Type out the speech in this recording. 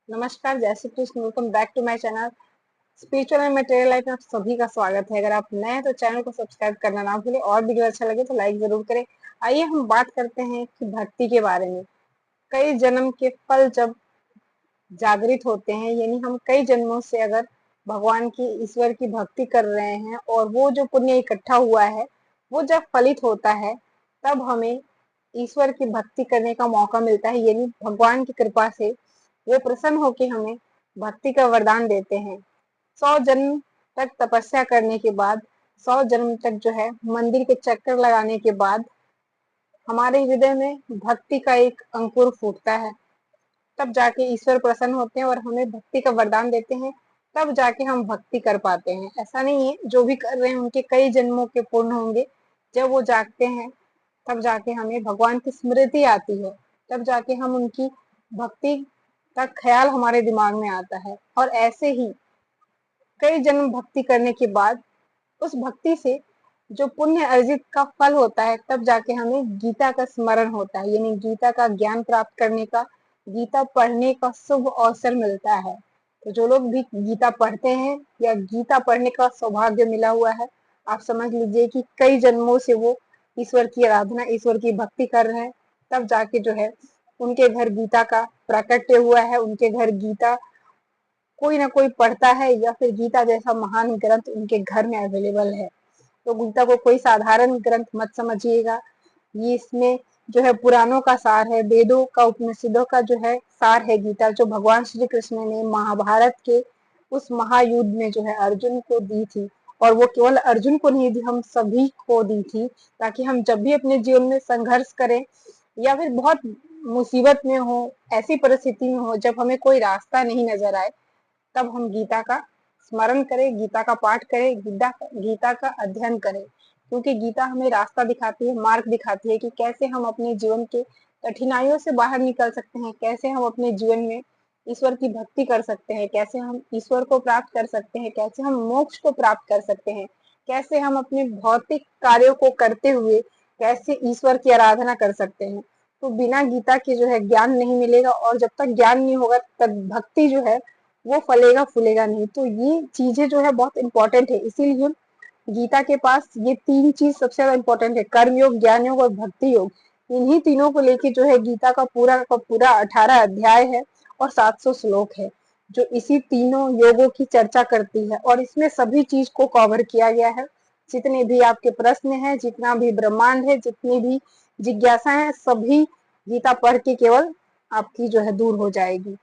नमस्कार, जय Shri Krishna. Welcome back to my channel spiritual and material life में आप सभी का स्वागत है। अगर आप नए हैं तो चैनल को सब्सक्राइब करना ना भूलें और वीडियो अच्छा लगे तो लाइक जरूर करें। आइए हम बात करते हैं कि भक्ति के बारे में। कई जन्म के फल जब जागृत होते हैं, यानी हम कई जन्मों से अगर भगवान की ईश्वर की भक्ति कर रहे हैं और वो जो पुण्य इकट्ठा हुआ है वो जब फलित होता है तब हमें ईश्वर की भक्ति करने का मौका मिलता है। यानी भगवान की कृपा से वो प्रसन्न होकर हमें भक्ति का वरदान देते हैं। 100 जन्म तक तपस्या करने के बाद, 100 जन्म तक जो है मंदिर के चक्कर लगाने के बाद हमारे हृदय में भक्ति का एक अंकुर फूटता है। तब जाके ईश्वर प्रसन्न होते हैं और हमें भक्ति का वरदान देते हैं। तब जाके हम भक्ति कर पाते हैं। ऐसा नहीं है जो भी कर रहे हैं उनके कई जन्मों के पूर्ण होंगे। जब वो जागते हैं तब जाके हमें भगवान की स्मृति आती है, तब जाके हम उनकी भक्ति का ख्याल हमारे दिमाग में आता है। और ऐसे ही कई जन्म भक्ति करने के बाद उस भक्ति से जो पुण्य अर्जित का फल होता है तब जाके हमें गीता का स्मरण होता है, यानी गीता का ज्ञान प्राप्त करने का, गीता पढ़ने का शुभ अवसर मिलता है। तो जो लोग भी गीता पढ़ते हैं या गीता पढ़ने का सौभाग्य मिला हुआ है, आप समझ लीजिए कि कई जन्मों से वो ईश्वर की आराधना, ईश्वर की भक्ति कर रहे हैं। तब जाके जो है उनके घर गीता का प्राकट्य हुआ है, उनके घर गीता कोई ना कोई पढ़ता है या फिर गीता जैसा महान ग्रंथ उनके घर में अवेलेबल है। तो गीता को कोई साधारण ग्रंथ मत समझिएगा। ये इसमें जो है पुराणों का सार है, वेदों का, उपनिषदों का जो है सार है गीता, जो भगवान श्री कृष्ण ने महाभारत के उस महायुद्ध में जो है अर्जुन को दी थी। और वो केवल अर्जुन को नहीं दी, हम सभी को दी थी, ताकि हम जब भी अपने जीवन में संघर्ष करें या फिर बहुत मुसीबत में हो, ऐसी परिस्थिति में हो जब हमें कोई रास्ता नहीं नजर आए, तब हम गीता का स्मरण करें, गीता का पाठ करें, गीता का अध्ययन करें। क्योंकि गीता हमें रास्ता दिखाती है, मार्ग दिखाती है कि कैसे हम अपने जीवन के कठिनाइयों से बाहर निकल सकते हैं, कैसे हम अपने जीवन में ईश्वर की भक्ति कर सकते हैं, कैसे हम ईश्वर को प्राप्त कर सकते हैं, कैसे हम मोक्ष को प्राप्त कर सकते हैं, कैसे हम अपने भौतिक कार्यों को करते हुए कैसे ईश्वर की आराधना कर सकते हैं। तो बिना गीता के जो है ज्ञान नहीं मिलेगा, और जब तक ज्ञान नहीं होगा तब भक्ति जो है वो फलेगा फूलेगा नहीं। तो ये चीजें जो है बहुत इंपॉर्टेंट है, इसीलिए गीता के पास ये तीन चीज सबसे ज्यादा इंपॉर्टेंट है, कर्म योग, ज्ञान योग और भक्ति योग। इन्हीं तीनों को लेके जो है गीता का पूरा 18 अध्याय है और 700 श्लोक है, जो इसी तीनों योगों की चर्चा करती है। और इसमें सभी चीज को कवर किया गया है। जितने भी आपके प्रश्न है, जितना भी ब्रह्मांड है, जितनी भी जिज्ञासा है, सभी गीता पढ़ के केवल आपकी जो है दूर हो जाएगी।